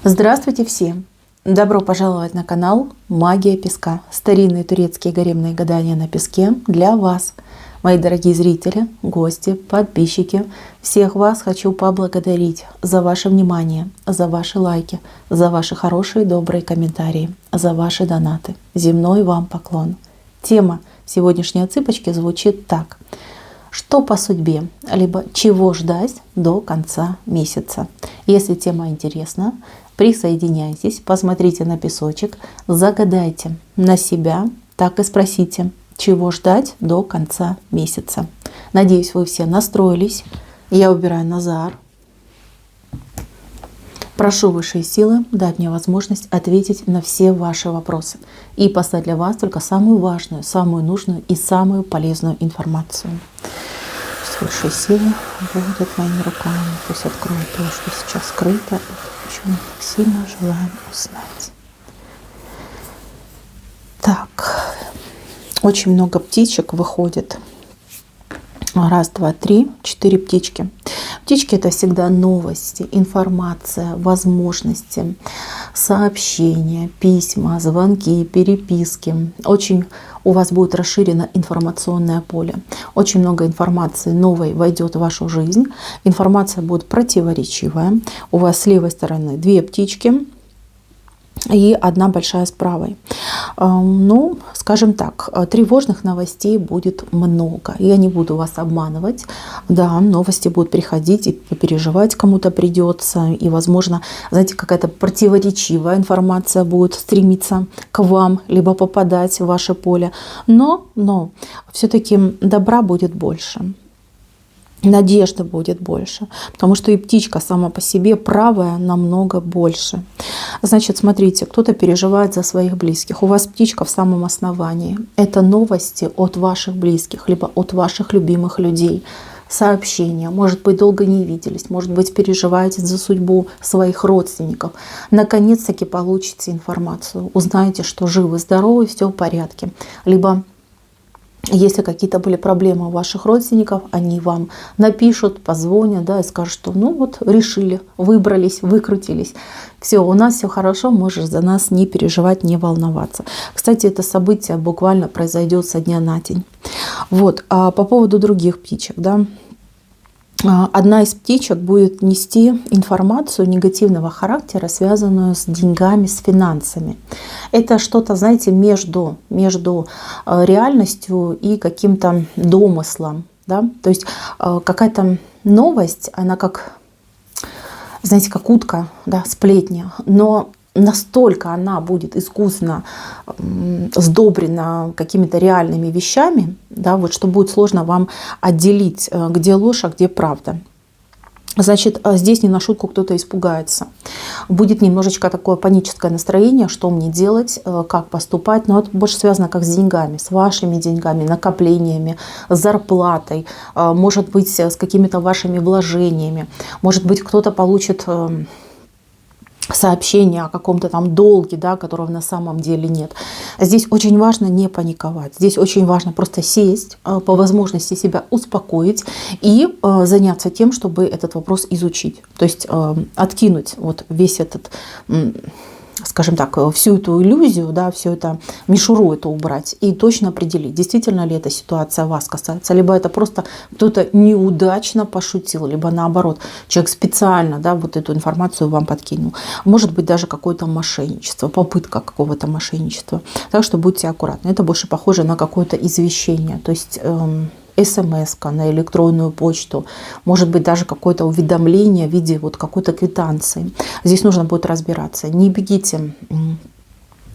Здравствуйте всем! Добро пожаловать на канал Магия Песка. Старинные турецкие гаремные гадания на песке для вас. Мои дорогие зрители, гости, подписчики, всех вас хочу поблагодарить за ваше внимание, за ваши лайки, за ваши хорошие добрые комментарии, за ваши донаты. Земной вам поклон. Тема сегодняшней цыпочки звучит так. Что по судьбе, либо чего ждать до конца месяца? Если тема интересна, присоединяйтесь, посмотрите на песочек, загадайте на себя, так и спросите, чего ждать до конца месяца. Надеюсь, вы все настроились. Я убираю Назар. Прошу высшие силы дать мне возможность ответить на все ваши вопросы и послать для вас только самую важную, самую нужную и самую полезную информацию. Высшие силы будут моими руками. Пусть откроют то, что сейчас скрыто, и почему мы так сильно желаем узнать. Так, очень много птичек выходит. Раз, два, три, 4 птички. Птички — это всегда новости, информация, возможности, сообщения, письма, звонки, переписки. Очень у вас будет расширено информационное поле. Очень много информации новой войдет в вашу жизнь. Информация будет противоречивая. У вас с левой стороны 2 птички и 1 большая с правой. Ну, скажем так, тревожных новостей будет много. Я не буду вас обманывать. Да, новости будут приходить, и переживать кому-то придется. И, возможно, знаете, какая-то противоречивая информация будет стремиться к вам, либо попадать в ваше поле. Но все-таки добра будет больше. Надежды будет больше, потому что и птичка сама по себе правая намного больше. Значит, смотрите, кто-то переживает за своих близких. У вас птичка в самом основании. Это новости от ваших близких, либо от ваших любимых людей. Сообщения. Может быть, долго не виделись. Может быть, переживаете за судьбу своих родственников. Наконец-таки получите информацию. Узнаете, что живы, здоровы, все в порядке. Либо если какие-то были проблемы у ваших родственников, они вам напишут, позвонят, да, и скажут, что ну вот решили, выбрались, выкрутились. Все, у нас все хорошо, можешь за нас не переживать, не волноваться. Кстати, это событие буквально произойдет со дня на день. Вот, а по поводу других птичек, да. Одна из птичек будет нести информацию негативного характера, связанную с деньгами, с финансами. Это что-то, знаете, между реальностью и каким-то домыслом. Да? То есть какая-то новость, она как, знаете, как утка, да, сплетня, но настолько она будет искусно сдобрена какими-то реальными вещами, да, вот, что будет сложно вам отделить, где ложь, а где правда. Значит, здесь не на шутку кто-то испугается. Будет немножечко такое паническое настроение, что мне делать, как поступать. Но это больше связано как с деньгами, с вашими деньгами, накоплениями, с зарплатой, может быть, с какими-то вашими вложениями. Может быть, кто-то получит сообщение о каком-то там долге, да, которого на самом деле нет. Здесь очень важно не паниковать. Здесь очень важно просто сесть, по возможности себя успокоить и заняться тем, чтобы этот вопрос изучить. То есть откинуть вот весь этот, скажем так, всю эту иллюзию, да, всю эту мишуру эту убрать и точно определить, действительно ли эта ситуация вас касается, либо это просто кто-то неудачно пошутил, либо наоборот, человек специально, да, вот эту информацию вам подкинул. Может быть, даже какое-то мошенничество, попытка какого-то мошенничества. Так что будьте аккуратны. Это больше похоже на какое-то извещение, то есть СМС-ка на электронную почту, может быть, даже какое-то уведомление в виде вот какой-то квитанции. Здесь нужно будет разбираться. Не бегите,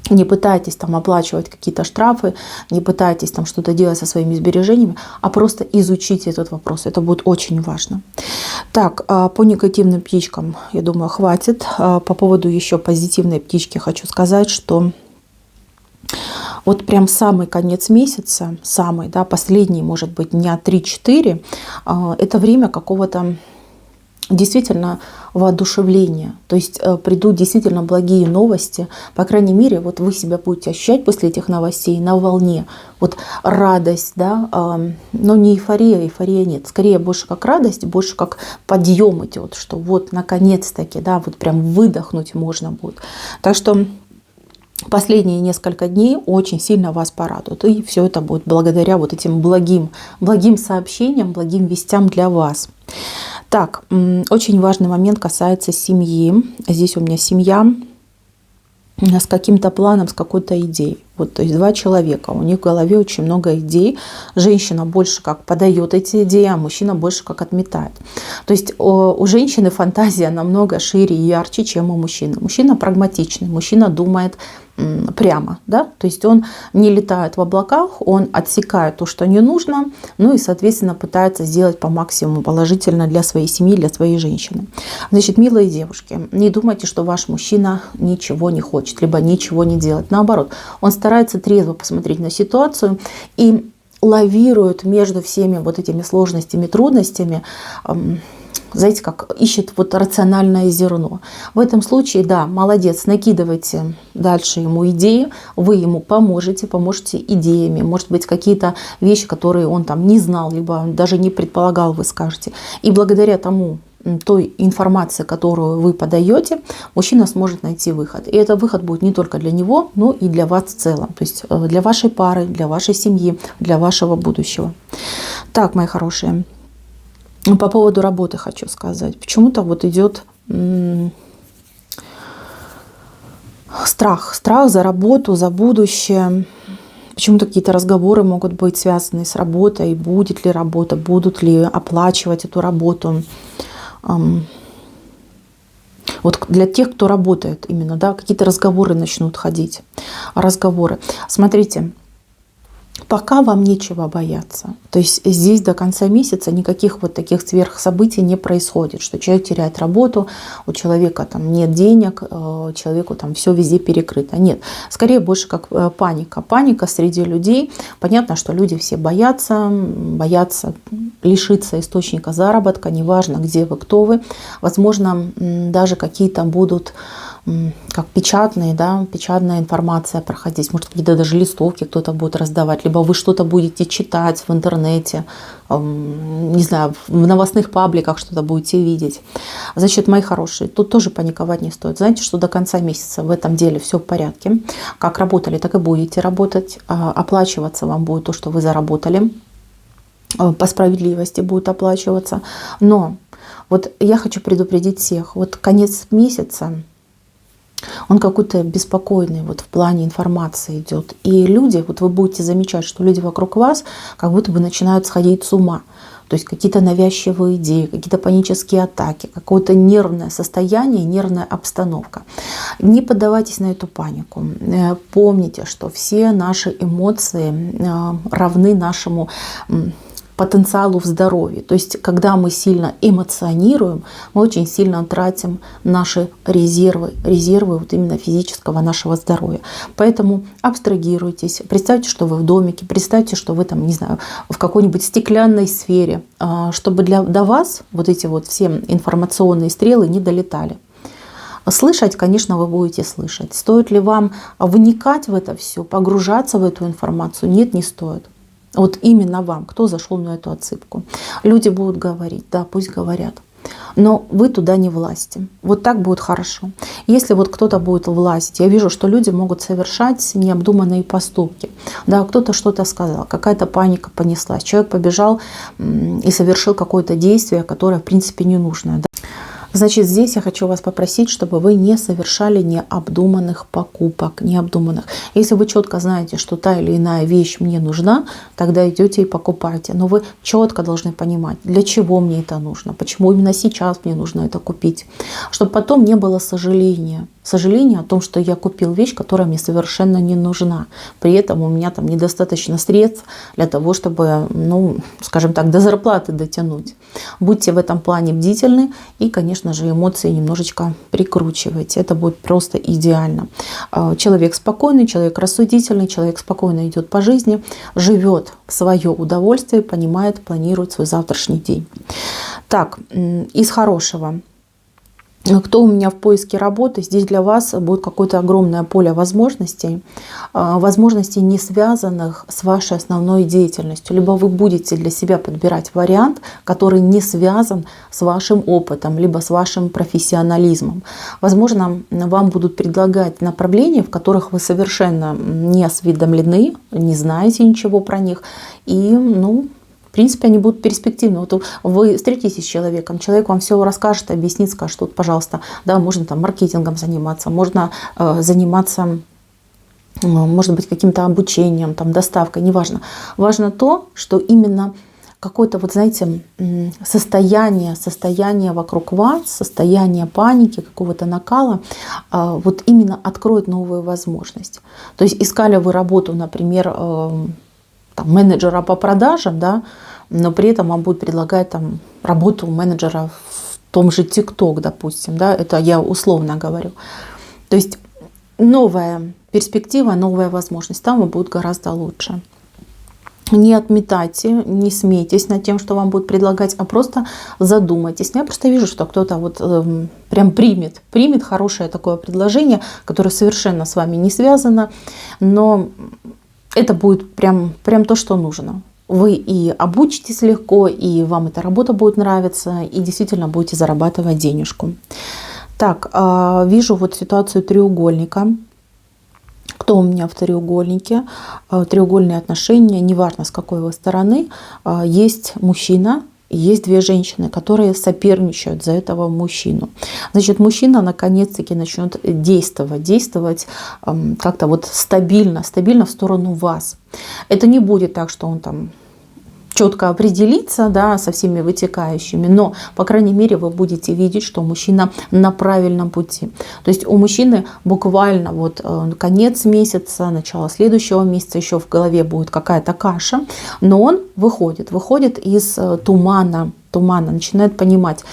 не пытайтесь там оплачивать какие-то штрафы, не пытайтесь там что-то делать со своими сбережениями, а просто изучите этот вопрос. Это будет очень важно. Так, по негативным птичкам, я думаю, хватит. По поводу еще позитивной птички хочу сказать, что вот прям самый конец месяца, самый, да, последний, может быть, дня 3-4, это время какого-то действительно воодушевление. То есть придут действительно благие новости. По крайней мере, вот вы себя будете ощущать после этих новостей на волне. Вот радость, да, но не эйфория, эйфория нет. Скорее больше как радость, больше как подъем идет, что вот наконец-таки, да, вот прям выдохнуть можно будет. Так что последние несколько дней очень сильно вас порадуют. И все это будет благодаря вот этим благим сообщениям, благим вестям для вас. Так, очень важный момент касается семьи. Здесь у меня семья с каким-то планом, с какой-то идеей. Вот, то есть два человека, у них в голове очень много идей. Женщина больше как подает эти идеи, а мужчина больше как отметает. То есть у женщины фантазия намного шире и ярче, чем у мужчины. Мужчина прагматичный, мужчина думает прямо, да, то есть он не летает в облаках, он отсекает то, что не нужно, ну и, соответственно, пытается сделать по максимуму положительно для своей семьи, для своей женщины. Значит, милые девушки, не думайте, что ваш мужчина ничего не хочет, либо ничего не делает. Наоборот, он старается трезво посмотреть на ситуацию и лавирует между всеми вот этими сложностями, трудностями, знаете, как ищет вот рациональное зерно. В этом случае, да, молодец, накидывайте дальше ему идеи, вы ему поможете идеями, может быть, какие-то вещи, которые он там не знал, либо даже не предполагал, вы скажете. И благодаря той информации, которую вы подаете, мужчина сможет найти выход. И этот выход будет не только для него, но и для вас в целом. То есть для вашей пары, для вашей семьи, для вашего будущего. Так, мои хорошие. По поводу работы хочу сказать. Почему-то вот идет страх за работу, за будущее. Почему-то какие-то разговоры могут быть связаны с работой. Будет ли работа, будут ли оплачивать эту работу. Вот для тех, кто работает именно, да, какие-то разговоры начнут ходить. Разговоры. Смотрите. Пока вам нечего бояться. То есть здесь до конца месяца никаких вот таких сверхсобытий не происходит, что человек теряет работу, у человека там нет денег, человеку там все везде перекрыто. Нет, скорее больше как паника. Паника среди людей. Понятно, что люди все боятся лишиться источника заработка, неважно, где вы, кто вы. Возможно, даже какие-то будут как печатная информация проходить, может, какие-то даже листовки кто-то будет раздавать, либо вы что-то будете читать в интернете, не знаю, в новостных пабликах что-то будете видеть. Значит, мои хорошие, тут тоже паниковать не стоит. Знаете, что до конца месяца в этом деле все в порядке. Как работали, так и будете работать. Оплачиваться вам будет то, что вы заработали. По справедливости будет оплачиваться. Но вот я хочу предупредить всех. Вот конец месяца, он какой-то беспокойный вот в плане информации идет. И люди, вот вы будете замечать, что люди вокруг вас как будто бы начинают сходить с ума. То есть какие-то навязчивые идеи, какие-то панические атаки, какое-то нервное состояние, нервная обстановка. Не поддавайтесь на эту панику. Помните, что все наши эмоции равны нашему потенциалу в здоровье. То есть, когда мы сильно эмоционируем, мы очень сильно тратим наши резервы вот именно физического нашего здоровья. Поэтому абстрагируйтесь, представьте, что вы в домике, представьте, что вы там, не знаю, в какой-нибудь стеклянной сфере, чтобы до вас вот эти вот все информационные стрелы не долетали. Слышать, конечно, вы будете слышать. Стоит ли вам вникать в это все, погружаться в эту информацию? Нет, не стоит. Вот именно вам, кто зашел на эту отсыпку. Люди будут говорить, да, пусть говорят. Но вы туда не власти. Вот так будет хорошо. Если вот кто-то будет власть, я вижу, что люди могут совершать необдуманные поступки. Да, кто-то что-то сказал, какая-то паника понеслась. Человек побежал и совершил какое-то действие, которое в принципе не нужно. Значит, здесь я хочу вас попросить, чтобы вы не совершали необдуманных покупок, необдуманных. Если вы четко знаете, что та или иная вещь мне нужна, тогда идете и покупаете. Но вы четко должны понимать, для чего мне это нужно, почему именно сейчас мне нужно это купить, чтобы потом не было сожаления. Сожаление о том, что я купил вещь, которая мне совершенно не нужна. При этом у меня там недостаточно средств для того, чтобы, ну, скажем так, до зарплаты дотянуть. Будьте в этом плане бдительны и, конечно же, эмоции немножечко прикручивайте. Это будет просто идеально. Человек спокойный, человек рассудительный, человек спокойно идет по жизни, живет в свое удовольствие, понимает, планирует свой завтрашний день. Так, из хорошего. Кто у меня в поиске работы, здесь для вас будет какое-то огромное поле возможностей, возможностей, не связанных с вашей основной деятельностью. Либо вы будете для себя подбирать вариант, который не связан с вашим опытом, либо с вашим профессионализмом. Возможно, вам будут предлагать направления, в которых вы совершенно не осведомлены, не знаете ничего про них. И, в принципе, они будут перспективны. Вот вы встретитесь с человеком, человек вам все расскажет, объяснит, скажет, вот, пожалуйста, да, можно там маркетингом заниматься, можно заниматься, может быть, каким-то обучением, там, доставкой, неважно. Важно то, что именно какое-то, вот знаете, состояние вокруг вас, состояние паники, какого-то накала, вот именно откроет новую возможность. То есть искали вы работу, например, менеджера по продажам, да, но при этом вам будут предлагать там работу менеджера в том же TikTok, допустим, да, это я условно говорю. То есть новая перспектива, новая возможность, там вам будет гораздо лучше. Не отметайте, не смейтесь над тем, что вам будут предлагать, а просто задумайтесь. Я просто вижу, что кто-то вот прям примет хорошее такое предложение, которое совершенно с вами не связано, но это будет прям то, что нужно. Вы и обучитесь легко, и вам эта работа будет нравиться, и действительно будете зарабатывать денежку. Так, вижу вот ситуацию треугольника. Кто у меня в треугольнике? Треугольные отношения, неважно с какой вы стороны, есть мужчина, есть две женщины, которые соперничают за этого мужчину. Значит, мужчина наконец-таки начнет действовать как-то вот стабильно в сторону вас. Это не будет так, что он там четко определиться, да, со всеми вытекающими, но, по крайней мере, вы будете видеть, что мужчина на правильном пути. То есть у мужчины буквально вот конец месяца, начало следующего месяца, еще в голове будет какая-то каша, но он выходит из тумана, начинает понимать,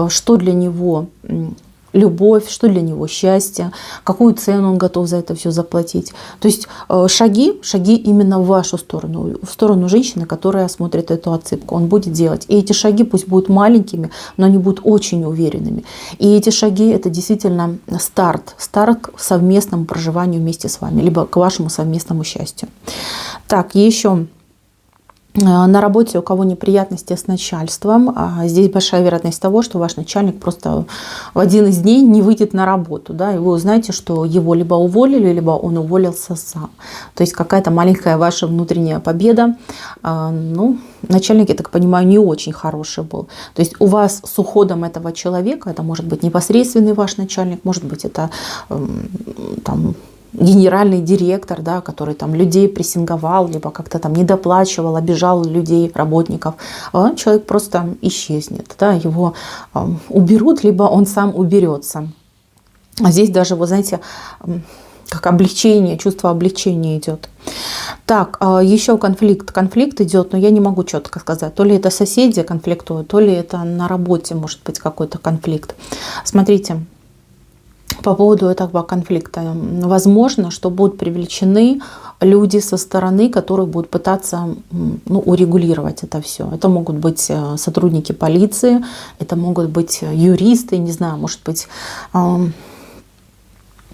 что для него любовь, что для него счастье, какую цену он готов за это все заплатить. То есть шаги именно в вашу сторону, в сторону женщины, которая смотрит эту отсыпку. Он будет делать. И эти шаги пусть будут маленькими, но они будут очень уверенными. И эти шаги — это действительно старт к совместному проживанию вместе с вами, либо к вашему совместному счастью. Так, еще на работе у кого неприятности с начальством, здесь большая вероятность того, что ваш начальник просто в один из дней не выйдет на работу, да, и вы узнаете, что его либо уволили, либо он уволился сам. То есть какая-то маленькая ваша внутренняя победа. Начальник, я так понимаю, не очень хороший был. То есть у вас с уходом этого человека, это может быть непосредственный ваш начальник, может быть это генеральный директор, да, который там людей прессинговал, либо как-то там недоплачивал, обижал людей, работников, человек просто исчезнет, да, его уберут, либо он сам уберется. А здесь даже, вы знаете, как облегчение, чувство облегчения идет. Так, еще конфликт идет, но я не могу четко сказать, то ли это соседи конфликтуют, то ли это на работе может быть какой-то конфликт. Смотрите, по поводу этого конфликта. Возможно, что будут привлечены люди со стороны, которые будут пытаться урегулировать это все. Это могут быть сотрудники полиции, это могут быть юристы, не знаю, может быть,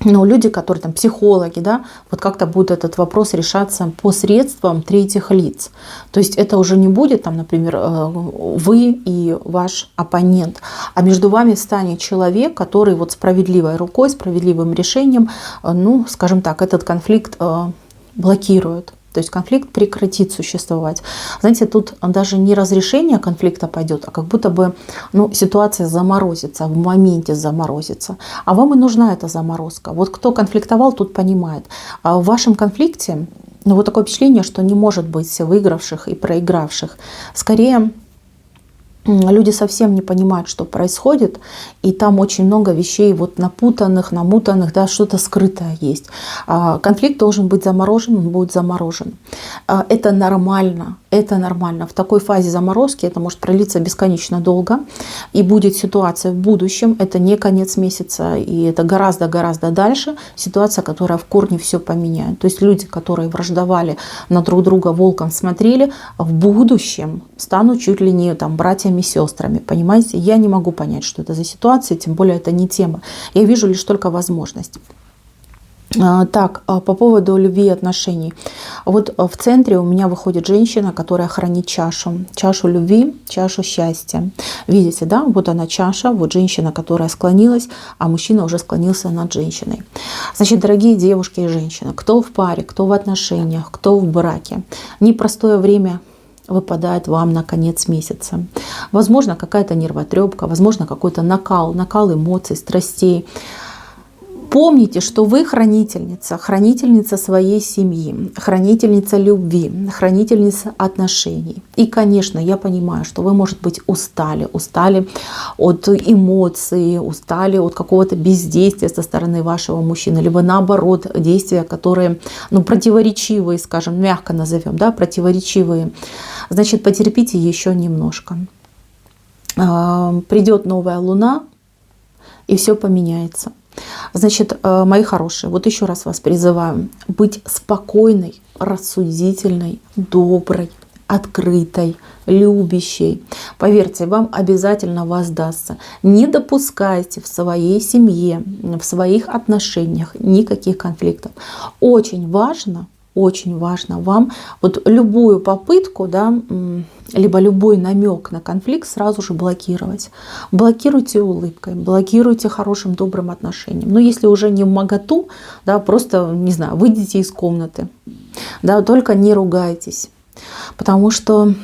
люди, которые там психологи, да, вот как-то будет этот вопрос решаться посредством третьих лиц. То есть это уже не будет, там, например, вы и ваш оппонент, а между вами станет человек, который вот справедливой рукой, справедливым решением, скажем так, этот конфликт блокирует. То есть конфликт прекратит существовать. Знаете, тут даже не разрешение конфликта пойдет, а как будто бы ситуация заморозится, в моменте заморозится. А вам и нужна эта заморозка. Вот кто конфликтовал, тут понимает. А в вашем конфликте вот такое впечатление, что не может быть выигравших и проигравших. Скорее, люди совсем не понимают, что происходит, и там очень много вещей вот напутанных, намутанных, да, что-то скрытое есть. Конфликт должен быть заморожен, он будет заморожен. Это нормально. В такой фазе заморозки это может продлиться бесконечно долго, и будет ситуация в будущем, это не конец месяца, и это гораздо-гораздо дальше, ситуация, которая в корне все поменяет. То есть люди, которые враждовали на друг друга, волком смотрели, в будущем станут чуть ли не братьями своими сестрами, понимаете? Я не могу понять, что это за ситуация, тем более это не тема. Я вижу лишь только возможность. Так, по поводу любви и отношений. Вот в центре у меня выходит женщина, которая хранит чашу. Чашу любви, чашу счастья. Видите, да? Вот она чаша, вот женщина, которая склонилась, а мужчина уже склонился над женщиной. Значит, дорогие девушки и женщины, кто в паре, кто в отношениях, кто в браке. Непростое время выпадает вам на конец месяца. Возможно, какая-то нервотрепка, возможно, какой-то накал эмоций, страстей. Помните, что вы хранительница, хранительница своей семьи, хранительница любви, хранительница отношений. И, конечно, я понимаю, что вы, может быть, устали от эмоций, устали от какого-то бездействия со стороны вашего мужчины, либо наоборот, действия, которые, противоречивые, скажем, мягко назовем, да, противоречивые. Значит, потерпите еще немножко. Придет новая луна, и все поменяется. Значит, мои хорошие, вот еще раз вас призываю быть спокойной, рассудительной, доброй, открытой, любящей. Поверьте, вам обязательно воздастся. Не допускайте в своей семье, в своих отношениях никаких конфликтов. Очень важно вам вот любую попытку, да, либо любой намек на конфликт сразу же блокировать. Блокируйте улыбкой, блокируйте хорошим, добрым отношением. Но если уже не вмоготу, да, просто, не знаю, выйдите из комнаты. Да, только не ругайтесь. Потому что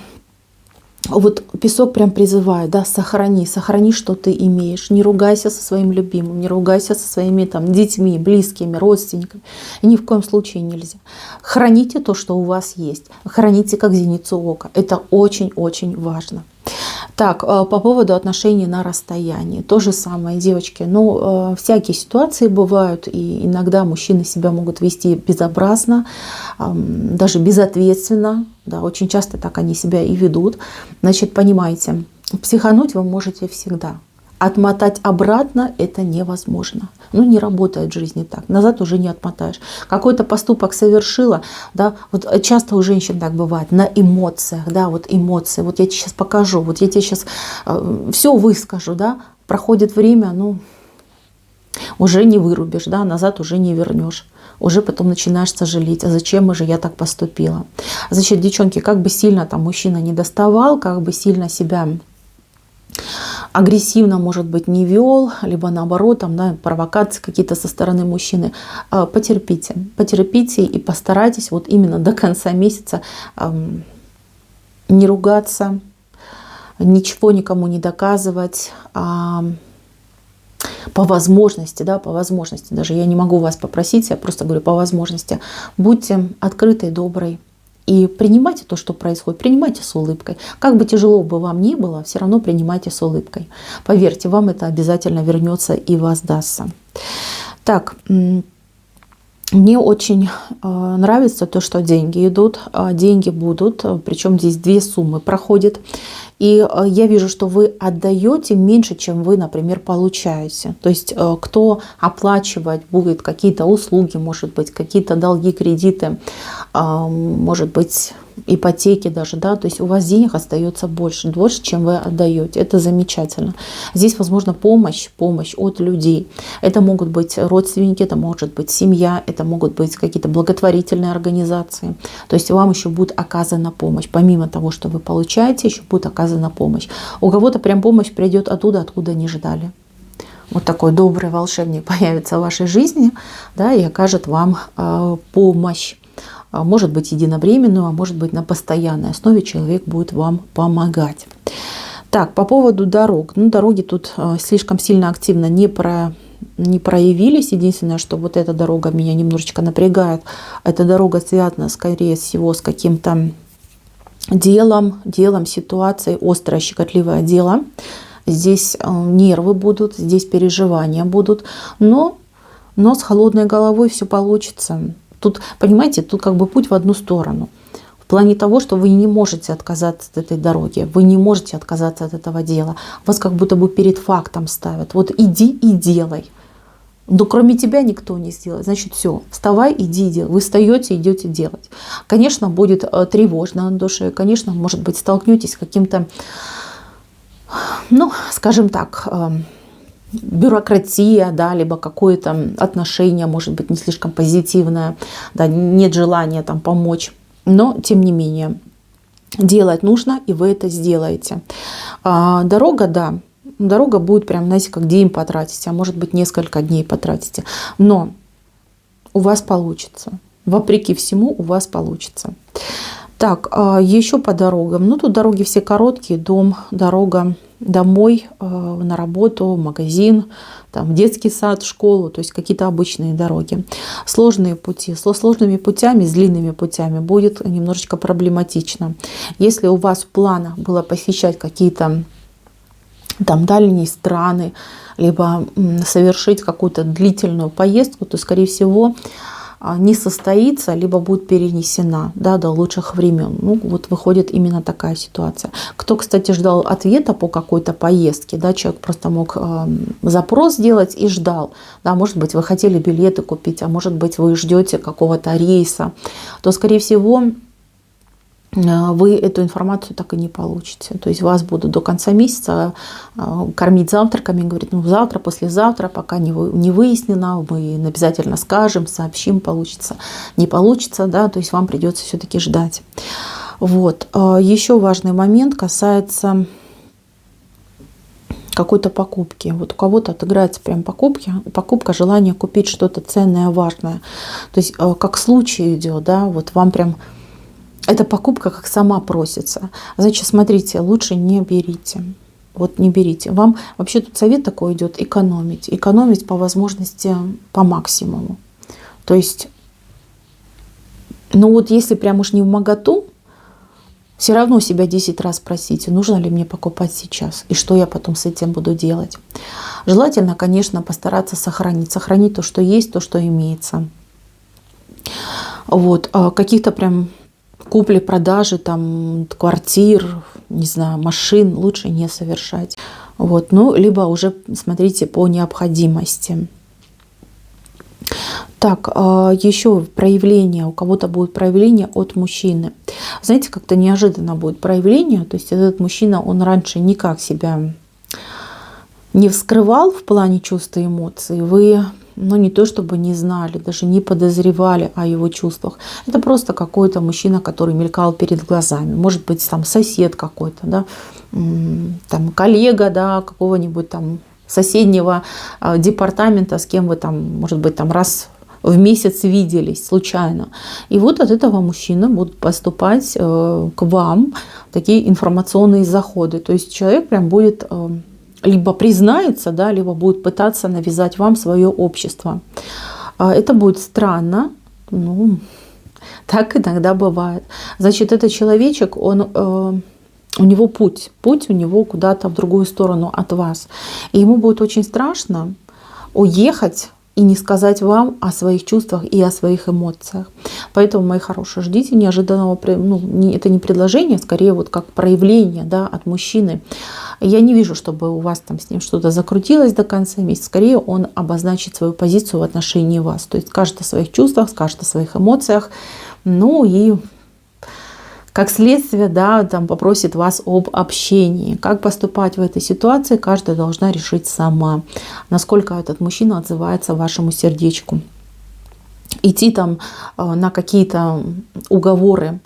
вот песок прям призывает, да, сохрани, что ты имеешь. Не ругайся со своим любимым, не ругайся со своими детьми, близкими, родственниками. И ни в коем случае нельзя. Храните то, что у вас есть. Храните как зеницу ока. Это очень-очень важно. Так, по поводу отношений на расстоянии. То же самое, девочки. Всякие ситуации бывают, и иногда мужчины себя могут вести безобразно, даже безответственно. Да, очень часто так они себя и ведут. Значит, понимаете, психануть вы можете всегда. Отмотать обратно это невозможно. Не работает в жизни так. Назад уже не отмотаешь. Какой-то поступок совершила, да, вот часто у женщин так бывает, на эмоциях, да, вот эмоции. Вот я тебе сейчас покажу, вот я тебе сейчас все выскажу, да, проходит время, уже не вырубишь, да, назад уже не вернешь. Уже потом начинаешь сожалеть, а зачем же я так поступила. Значит, девчонки, как бы сильно там мужчина не доставал, как бы сильно себя агрессивно, может быть, не вел, либо наоборот, там, да, провокации какие-то со стороны мужчины, потерпите и постарайтесь вот именно до конца месяца не ругаться, ничего никому не доказывать, по возможности, даже я не могу вас попросить, я просто говорю по возможности, будьте открытой, доброй. И принимайте то, что происходит, принимайте с улыбкой. Как бы тяжело бы вам ни было, все равно принимайте с улыбкой. Поверьте, вам это обязательно вернется и воздастся. Так, мне очень нравится то, что деньги идут, деньги будут, причем здесь две суммы проходят. И я вижу, что вы отдаете меньше, чем вы, например, получаете. То есть кто оплачивать будет какие-то услуги, может быть, какие-то долги, кредиты, может быть, ипотеки даже, да, то есть у вас денег остается больше, чем вы отдаете. Это замечательно. Здесь, возможно, помощь от людей. Это могут быть родственники, это может быть семья, это могут быть какие-то благотворительные организации. То есть вам еще будет оказана помощь. Помимо того, что вы получаете, еще будет оказана помощь. У кого-то прям помощь придет оттуда, откуда не ждали. Вот такой добрый волшебник появится в вашей жизни, да, и окажет вам помощь. Может быть единовременную, а может быть на постоянной основе человек будет вам помогать. Так, по поводу дорог. Дороги тут слишком сильно активно не проявились. Единственное, что вот эта дорога меня немножечко напрягает. Эта дорога связана, скорее всего, с каким-то делом, ситуацией, острое, щекотливое дело. Здесь нервы будут, здесь переживания будут. Но с холодной головой все получится. Тут, понимаете, тут как бы путь в одну сторону. В плане того, что вы не можете отказаться от этой дороги, вы не можете отказаться от этого дела. Вас как будто бы перед фактом ставят. Вот иди и делай. Но кроме тебя никто не сделает. Значит, все, вставай, иди и делай. Вы встаете, идете делать. Конечно, будет тревожно на душе. Конечно, может быть, столкнетесь с каким-то ну, скажем так, бюрократия, да, либо какое-то отношение, может быть, не слишком позитивное, да, нет желания там помочь, но тем не менее делать нужно, и вы это сделаете. Дорога, да, дорога будет прям, знаете, как день потратите, а может быть несколько дней потратите, но у вас получится. Вопреки всему у вас получится. Так, еще по дорогам. Ну, тут дороги все короткие. Дом, дорога домой, на работу, в магазин, там, в детский сад, в школу. То есть какие-то обычные дороги. Сложные пути. С сложными путями, с длинными путями будет немножечко проблематично. Если у вас в планах было посещать какие-то там дальние страны, либо совершить какую-то длительную поездку, то, скорее всего, не состоится, либо будет перенесена, да, до лучших времен. Ну, вот выходит именно такая ситуация. Кто, кстати, ждал ответа по какой-то поездке, да, человек просто мог запрос сделать и ждал. Да, может быть, вы хотели билеты купить, а может быть, вы ждете какого-то рейса, то, скорее всего, вы эту информацию так и не получите. То есть вас будут до конца месяца кормить завтраками, говорить, ну завтра, послезавтра, пока не выяснено, мы обязательно скажем, сообщим, получится, не получится, да, то есть вам придется все-таки ждать. Вот. Еще важный момент касается какой-то покупки. Вот у кого-то отыграется прям покупка, желание купить что-то ценное, важное. То есть как случай идет, да, вот вам прям эта покупка как сама просится. Значит, смотрите, лучше не берите. Вот не берите. Вам вообще тут совет такой идет: экономить. Экономить по возможности по максимуму. То есть, ну вот если прям уж не вмоготу, все равно себя 10 раз спросите, нужно ли мне покупать сейчас, и что я потом с этим буду делать. Желательно, конечно, постараться сохранить то, что есть, то, что имеется. Вот. Каких-то прям купли-продажи там квартир, не знаю, машин лучше не совершать. Вот. Ну, либо уже смотрите по необходимости. Так, еще проявление. У кого-то будет проявление от мужчины. Знаете, как-то неожиданно будет проявление. То есть этот мужчина, он раньше никак себя не вскрывал в плане чувств и эмоций. Вы, ну, не то чтобы не знали, даже не подозревали о его чувствах. Это просто какой-то мужчина, который мелькал перед глазами. Может быть, там сосед какой-то, да, там коллега, да, какого-нибудь там соседнего департамента, с кем вы там, может быть, там раз в месяц виделись случайно. И вот от этого мужчины будут поступать к вам такие информационные заходы. То есть человек прям будет либо признается, да, либо будет пытаться навязать вам свое общество. Это будет странно, ну, так иногда бывает. Значит, этот человечек, у него путь у него куда-то в другую сторону от вас. И ему будет очень страшно уехать и не сказать вам о своих чувствах и о своих эмоциях. Поэтому, мои хорошие, ждите неожиданного, ну, это не предложение, скорее вот как проявление, да, от мужчины. Я не вижу, чтобы у вас там с ним что-то закрутилось до конца месяца. Скорее он обозначит свою позицию в отношении вас. То есть скажет о своих чувствах, скажет о своих эмоциях. Ну и как следствие, да, там попросит вас об общении. Как поступать в этой ситуации, каждая должна решить сама. Насколько этот мужчина отзывается вашему сердечку. Идти там на какие-то уговоры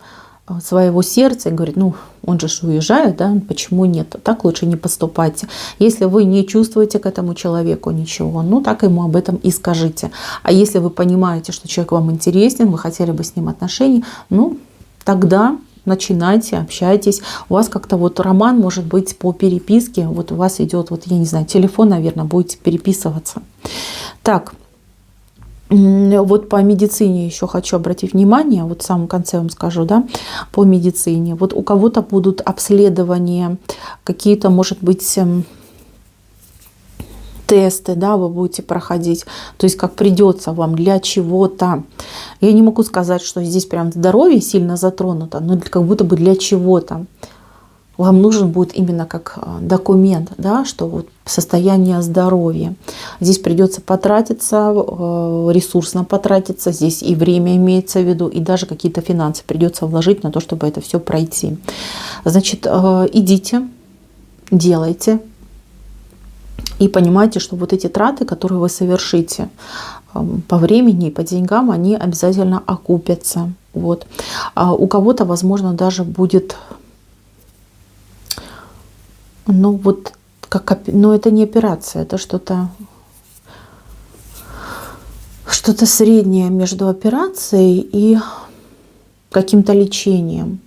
своего сердца и говорить, ну, он же уезжает, да, почему нет? Так лучше не поступайте. Если вы не чувствуете к этому человеку ничего, ну, так ему об этом и скажите. А если вы понимаете, что человек вам интересен, вы хотели бы с ним отношений, ну, тогда начинайте, общайтесь. У вас как-то вот роман может быть по переписке. Вот у вас идет, вот я не знаю, телефон, наверное, будете переписываться. Так, вот по медицине еще хочу обратить внимание. Вот в самом конце вам скажу, да, по медицине. Вот у кого-то будут обследования, какие-то, может быть, тесты, да, вы будете проходить, то есть как придется вам для чего-то. Я не могу сказать, что здесь прям здоровье сильно затронуто, но как будто бы для чего-то. Вам нужен будет именно как документ, да, что вот состояние здоровья. Здесь придется потратиться, ресурсно потратиться, здесь и время имеется в виду, и даже какие-то финансы придется вложить на то, чтобы это все пройти. Значит, идите, делайте, И понимайте, что вот эти траты, которые вы совершите по времени и по деньгам, они обязательно окупятся. Вот. А у кого-то, возможно, даже будет, ну вот, но это не операция, это что-то среднее между операцией и каким-то лечением.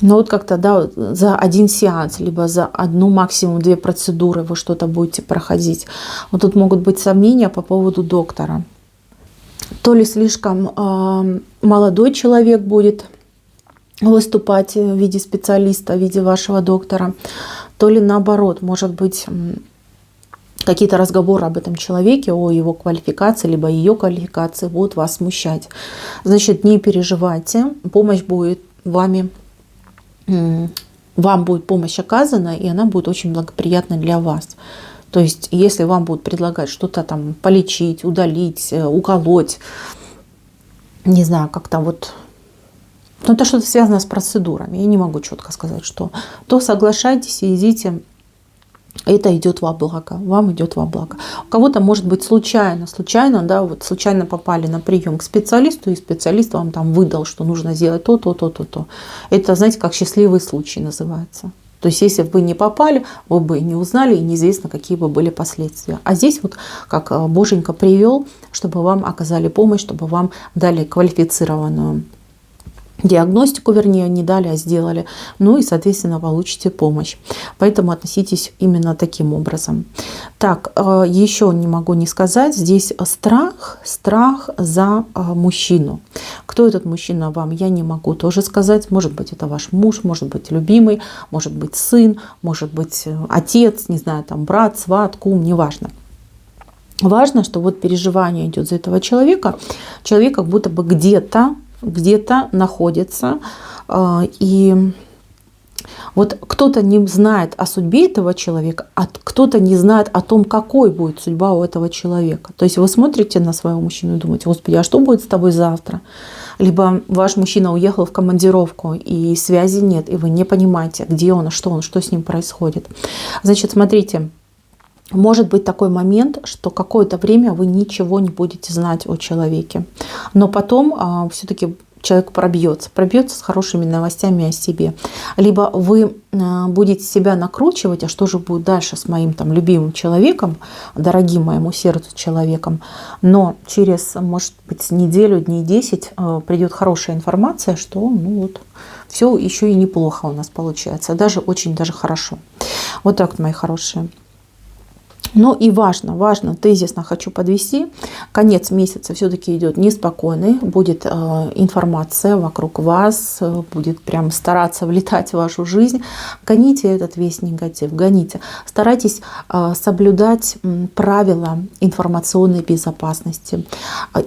Но вот как-то, да, за один сеанс, либо за одну, максимум 2 процедуры вы что-то будете проходить. Вот тут могут быть сомнения по поводу доктора. То ли слишком молодой человек будет выступать в виде специалиста, в виде вашего доктора, то ли наоборот, может быть, какие-то разговоры об этом человеке, о его квалификации, либо ее квалификации будут вас смущать. Значит, не переживайте, помощь будет вам будет помощь оказана, и она будет очень благоприятна для вас. То есть, если вам будут предлагать что-то там полечить, удалить, уколоть, не знаю, как-то вот, ну, это что-то связано с процедурами, я не могу четко сказать, что, то соглашайтесь и идите. Это идет во благо, вам идет во благо. У кого-то может быть случайно, да, вот случайно попали на прием к специалисту, и специалист вам там выдал, что нужно сделать то. Это, знаете, как счастливый случай называется. То есть, если бы вы не попали, вы бы не узнали, и неизвестно, какие бы были последствия. А здесь вот как Боженька привел, чтобы вам оказали помощь, чтобы вам дали квалифицированную диагностику, вернее, не дали, а сделали. Ну и, соответственно, получите помощь. Поэтому относитесь именно таким образом. Так, еще не могу не сказать. Здесь страх за мужчину. Кто этот мужчина вам, я не могу тоже сказать. Может быть, это ваш муж, может быть, любимый, может быть, сын, может быть, отец, не знаю, там, брат, сват, кум, неважно. Важно, что вот переживание идет за этого человека. Человек как будто бы где-то находится. И вот кто-то не знает о судьбе этого человека, а кто-то не знает о том, какой будет судьба у этого человека. То есть вы смотрите на своего мужчину и думаете: Господи, а что будет с тобой завтра? Либо ваш мужчина уехал в командировку, и связи нет, и вы не понимаете, где он, что с ним происходит. Значит, смотрите. Может быть такой момент, что какое-то время вы ничего не будете знать о человеке. Но потом все-таки человек пробьется с хорошими новостями о себе. Либо вы будете себя накручивать, а что же будет дальше с моим там любимым человеком, дорогим моему сердцу человеком. Но через, может быть, неделю, дней 10 придет хорошая информация, что ну вот, все еще и неплохо у нас получается. Даже очень даже хорошо. Вот так вот, мои хорошие. Ну и важно, тезисно хочу подвести, конец месяца все-таки идет неспокойный, будет информация вокруг вас, будет прям стараться влетать в вашу жизнь. Гоните этот весь негатив, гоните. Старайтесь соблюдать правила информационной безопасности,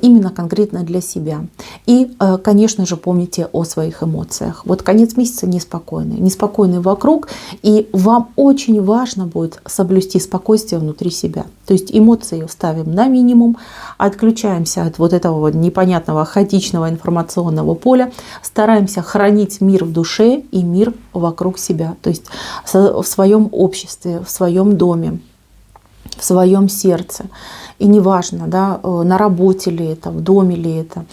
именно конкретно для себя. И, конечно же, помните о своих эмоциях. Вот конец месяца неспокойный вокруг, и вам очень важно будет соблюсти спокойствие внутри себя. То есть эмоции ставим на минимум, отключаемся от вот этого вот непонятного хаотичного информационного поля, стараемся хранить мир в душе и мир вокруг себя. То есть в своем обществе, в своем доме, в своем сердце. И неважно, да, на работе ли это, в доме ли это,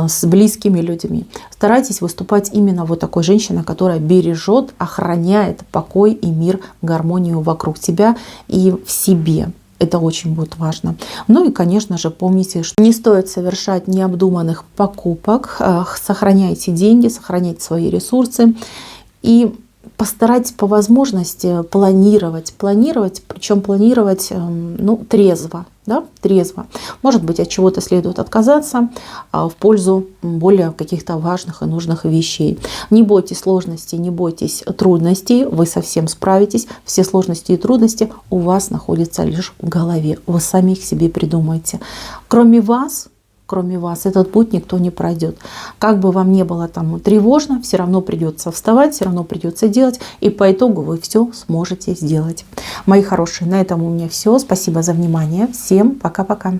с близкими людьми. Старайтесь выступать именно вот такой женщиной, которая бережет, охраняет покой и мир, гармонию вокруг себя и в себе. Это очень будет важно. Ну и, конечно же, помните, что не стоит совершать необдуманных покупок. Сохраняйте деньги, сохраняйте свои ресурсы. И постарайтесь по возможности планировать, причем планировать трезво. Да, трезво. Может быть, от чего-то следует отказаться в пользу более каких-то важных и нужных вещей. Не бойтесь сложностей, не бойтесь трудностей, вы совсем справитесь. Все сложности и трудности у вас находятся лишь в голове. Вы сами их себе придумаете. Кроме вас этот путь никто не пройдет. Как бы вам не было там тревожно, все равно придется вставать, все равно придется делать, и по итогу вы все сможете сделать. Мои хорошие, на этом у меня все. Спасибо за внимание. Всем пока-пока.